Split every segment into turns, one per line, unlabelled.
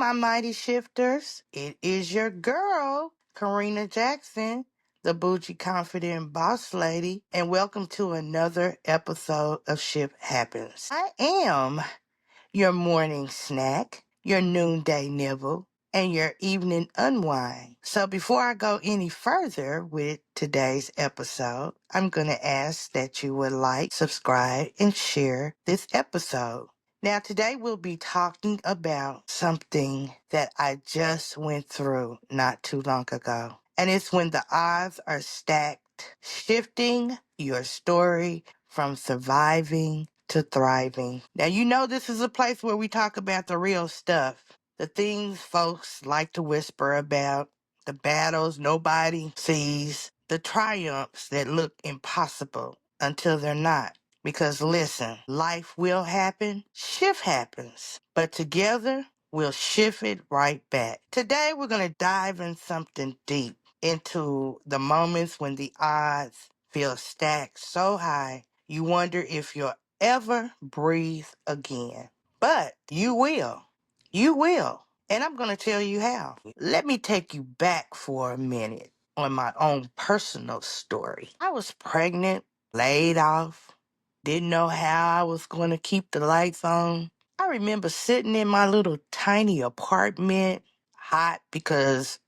my mighty shifters. It is your girl, Corrina Jackson, the bougie confident boss lady, and welcome to another episode of Shift Happens. I am your morning snack, your noonday nibble, and your evening unwind. So before I go any further with today's episode, I'm going to ask that you would like, subscribe, and share this episode. Now, today we'll be talking about something that I just went through not too long ago. And it's when the odds are stacked, shifting your story from surviving to thriving. Now, you know this is a place where we talk about the real stuff, the things folks like to whisper about, the battles nobody sees, the triumphs that look impossible until they're not. Because listen, life will happen, shift happens, but together we'll shift it right back. Today we're going to dive in something deep into the moments when the odds feel stacked so high you wonder if you'll ever breathe again. But you will. You will. And I'm going to tell you how. Let me take you back for a minute on my own personal story. I was pregnant, laid off, didn't know how I was going to keep the lights on. I remember sitting in my little tiny apartment, hot because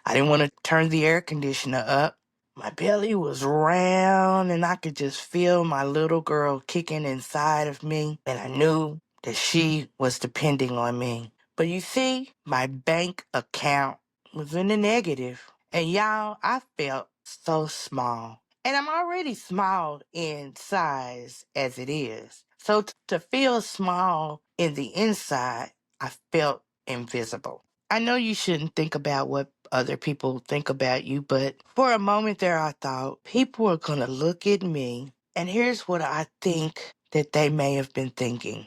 I didn't want to turn the air conditioner up. My belly was round and I could just feel my little girl kicking inside of me, and I knew that she was depending on me. But you see, my bank account was in the negative. And y'all, I felt so small. And I'm already small in size as it is. So to feel small in the inside, I felt invisible. I know you shouldn't think about what other people think about you, but for a moment there I thought people are going to look at me, and here's what I think that they may have been thinking.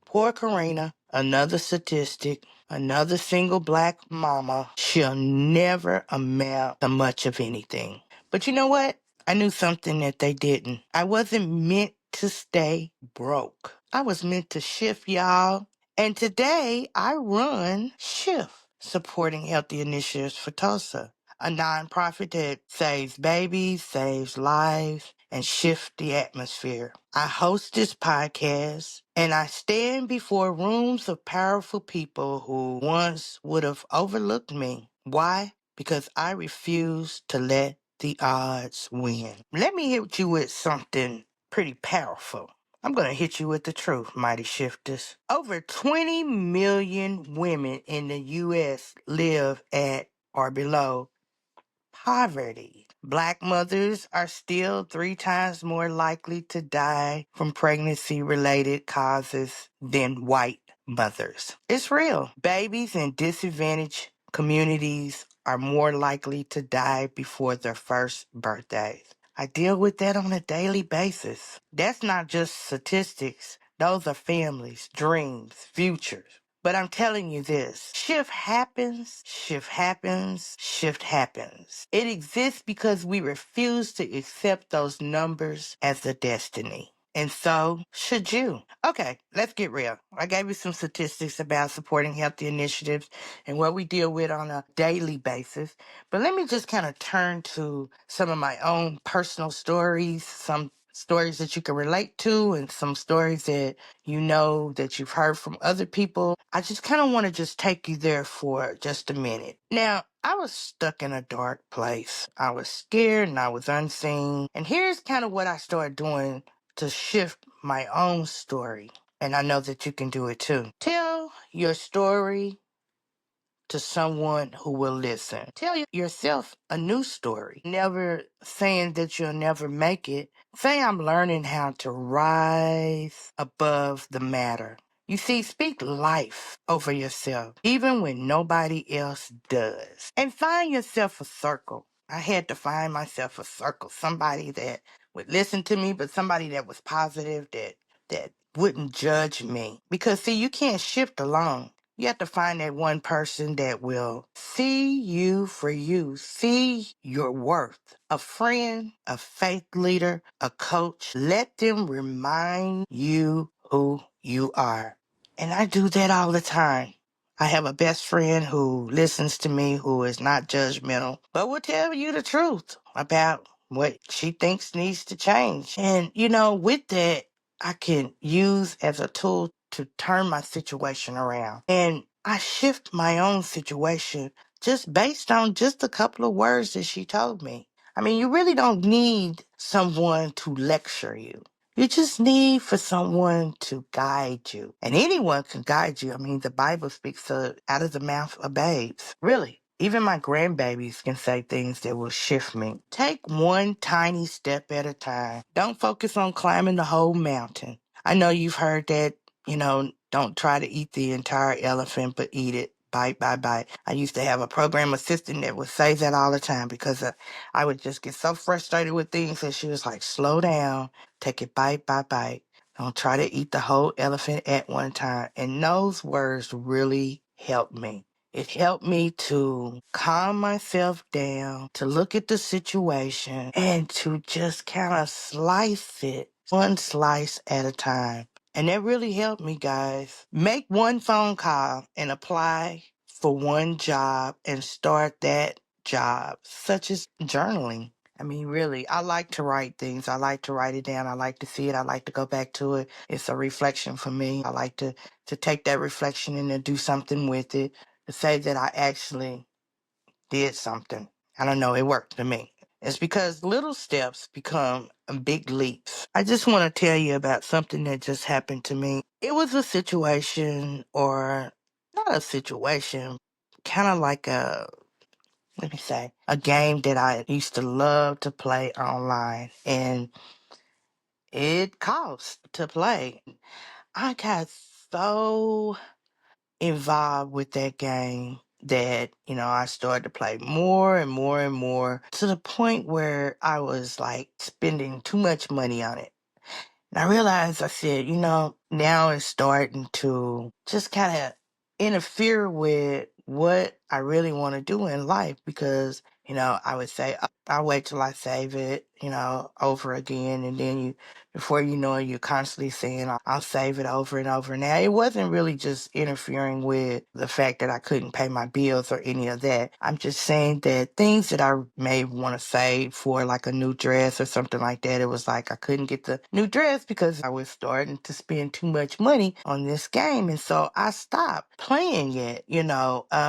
Poor Corrina, another statistic, another single black mama. She'll never amount to much of anything. But you know what? I knew something that they didn't. I wasn't meant to stay broke. I was meant to shift, y'all. And today I run Shift, supporting healthy initiatives for Tulsa, a nonprofit that saves babies, saves lives, and shifts the atmosphere. I host this podcast and I stand before rooms of powerful people who once would have overlooked me. Why? Because I refuse to let the odds win. Let me hit you with something pretty powerful. I'm going to hit you with the truth, mighty shifters. Over 20 million women in the U.S. live at or below poverty. Black mothers are still 3 times more likely to die from pregnancy-related causes than white mothers. It's real. Babies in disadvantaged communities are more likely to die before their first birthdays. I deal with that on a daily basis. That's not just statistics. Those are families, dreams, futures. But I'm telling you this, shift happens, shift happens, shift happens. It exists because we refuse to accept those numbers as a destiny. And so should you. Okay, let's get real. I gave you some statistics about supporting healthy initiatives and what we deal with on a daily basis. But let me just kind of turn to some of my own personal stories, some stories that you can relate to, and some stories that you know that you've heard from other people. I just kind of want to just take you there for just a minute. Now, I was stuck in a dark place. I was scared and I was unseen. And here's kind of what I started doing to shift my own story. And I know that you can do it too. Tell your story to someone who will listen. Tell yourself a new story. Never saying that you'll never make it. Say I'm learning how to rise above the matter. You see, speak life over yourself, even when nobody else does. And find yourself a circle. I had to find myself a circle. Somebody that would listen to me, but somebody that was positive, that wouldn't judge me. Because see, you can't shift alone. You have to find that one person that will see you for you, see your worth. A friend, a faith leader, a coach. Let them remind you who you are. And I do that all the time. I have a best friend who listens to me, who is not judgmental, but will tell you the truth about what she thinks needs to change. And, with that, I can use as a tool to turn my situation around. And I shift my own situation just based on just a couple of words that she told me. I mean, you really don't need someone to lecture you. You just need for someone to guide you. And anyone can guide you. I mean, the Bible speaks out of the mouth of babes. Really. Even my grandbabies can say things that will shift me. Take one tiny step at a time. Don't focus on climbing the whole mountain. I know you've heard that, don't try to eat the entire elephant, but eat it bite by bite. I used to have a program assistant that would say that all the time because I would just get so frustrated with things, and she was like, slow down, take it bite by bite. Don't try to eat the whole elephant at one time. And those words really helped me. It helped me to calm myself down, to look at the situation, and to just kind of slice it one slice at a time. And that really helped me, guys. Make one phone call and apply for one job and start that job, such as journaling. I mean, really, I like to write things. I like to write it down. I like to see it. I like to go back to it. It's a reflection for me. I like to take that reflection and to do something with it, to say that I actually did something. I don't know, it worked for me. It's because little steps become big leaps. I just want to tell you about something that just happened to me. It was a situation, or not a situation, kind of like let me say, a game that I used to love to play online, and it cost to play. I got so involved with that game that, I started to play more and more and more, to the point where I was like spending too much money on it. And I realized, I said, now it's starting to just kind of interfere with what I really want to do in life, because, I would say, I'll wait till I save it, over again. And then before you know it, you're constantly saying, I'll save it over and over. Now, it wasn't really just interfering with the fact that I couldn't pay my bills or any of that. I'm just saying that things that I may want to save for, like a new dress or something like that, it was like I couldn't get the new dress because I was starting to spend too much money on this game. And so I stopped playing it,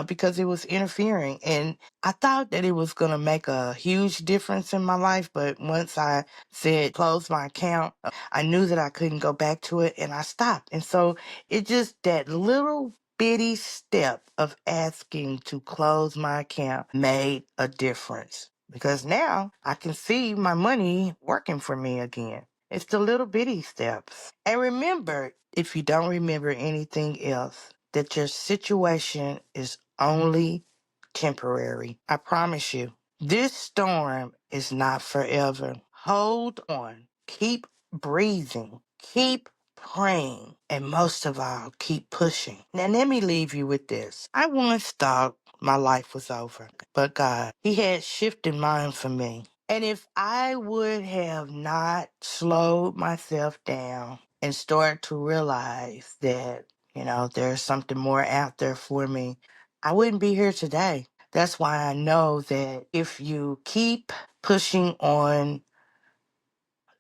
because it was interfering. And I thought that it was going to make a huge difference in my life. But once I said close my account, I knew that I couldn't go back to it, and I stopped. And so it just, that little bitty step of asking to close my account made a difference, because now I can see my money working for me again. It's the little bitty steps. And remember, if you don't remember anything else, that your situation is only temporary. I promise you, this storm is not forever. Hold on. Keep breathing. Keep praying. And most of all, keep pushing. Now, let me leave you with this. I once thought my life was over, but God, He had shifted mine for me. And if I would have not slowed myself down and started to realize that, there's something more out there for me, I wouldn't be here today. That's why I know that if you keep pushing on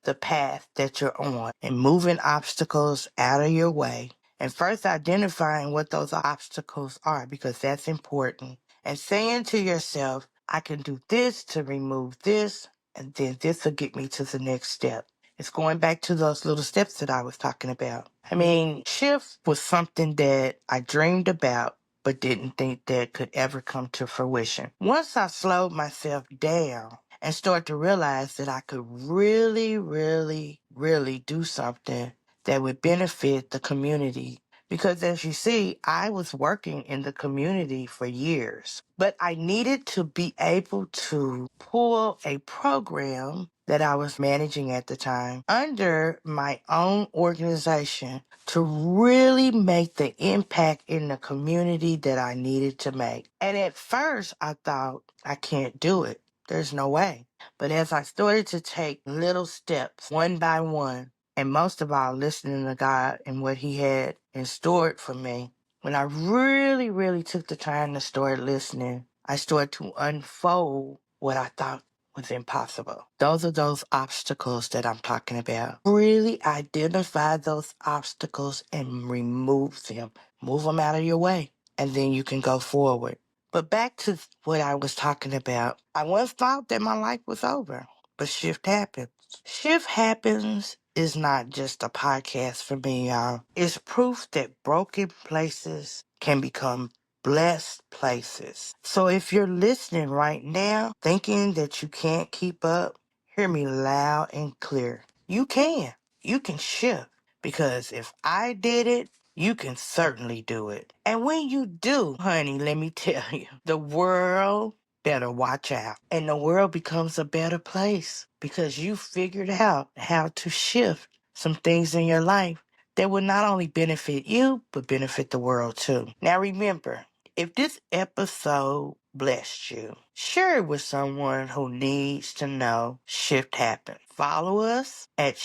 the path that you're on and moving obstacles out of your way, and first identifying what those obstacles are, because that's important, and saying to yourself, I can do this to remove this, and then this will get me to the next step. It's going back to those little steps that I was talking about. I mean, shift was something that I dreamed about but didn't think that could ever come to fruition. Once I slowed myself down and started to realize that I could really, really, really do something that would benefit the community. Because as you see, I was working in the community for years, but I needed to be able to pull a program that I was managing at the time under my own organization to really make the impact in the community that I needed to make. And at first, I thought, I can't do it. There's no way. But as I started to take little steps, one by one, and most of all, listening to God and what He had in store for me, When I really, really took the time to start listening, I started to unfold what I thought was impossible. Those are those obstacles that I'm talking about. Really identify those obstacles and remove them. Move them out of your way, and then you can go forward. But back to what I was talking about. I once thought that my life was over, but shift happens. Shift Happens is not just a podcast for me, y'all. It's proof that broken places can become blessed places. So if you're listening right now, thinking that you can't keep up, hear me loud and clear. You can. You can shift. Because if I did it, you can certainly do it. And when you do, honey, let me tell you, the world better watch out. And the world becomes a better place because you figured out how to shift some things in your life that will not only benefit you, but benefit the world too. Now remember, if this episode blessed you, share it with someone who needs to know shift happens. Follow us at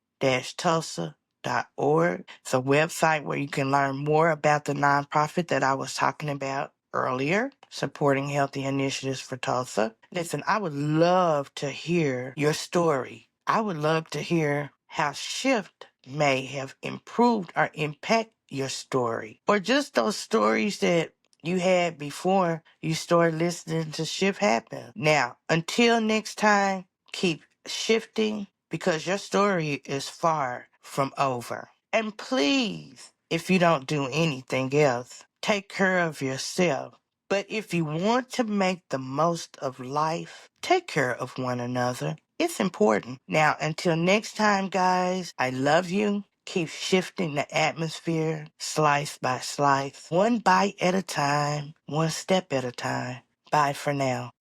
shift-tulsa.org. It's a website where you can learn more about the nonprofit that I was talking about earlier, supporting healthy initiatives for Tulsa. Listen, I would love to hear your story. I would love to hear how Shift may have improved or impact your story, or just those stories that you had before you started listening to Shift Happen. Now, until next time, keep shifting because your story is far from over. And please, if you don't do anything else, take care of yourself. But if you want to make the most of life, take care of one another. It's important. Now, until next time, guys, I love you. Keep shifting the atmosphere, slice by slice, one bite at a time, one step at a time. Bye for now.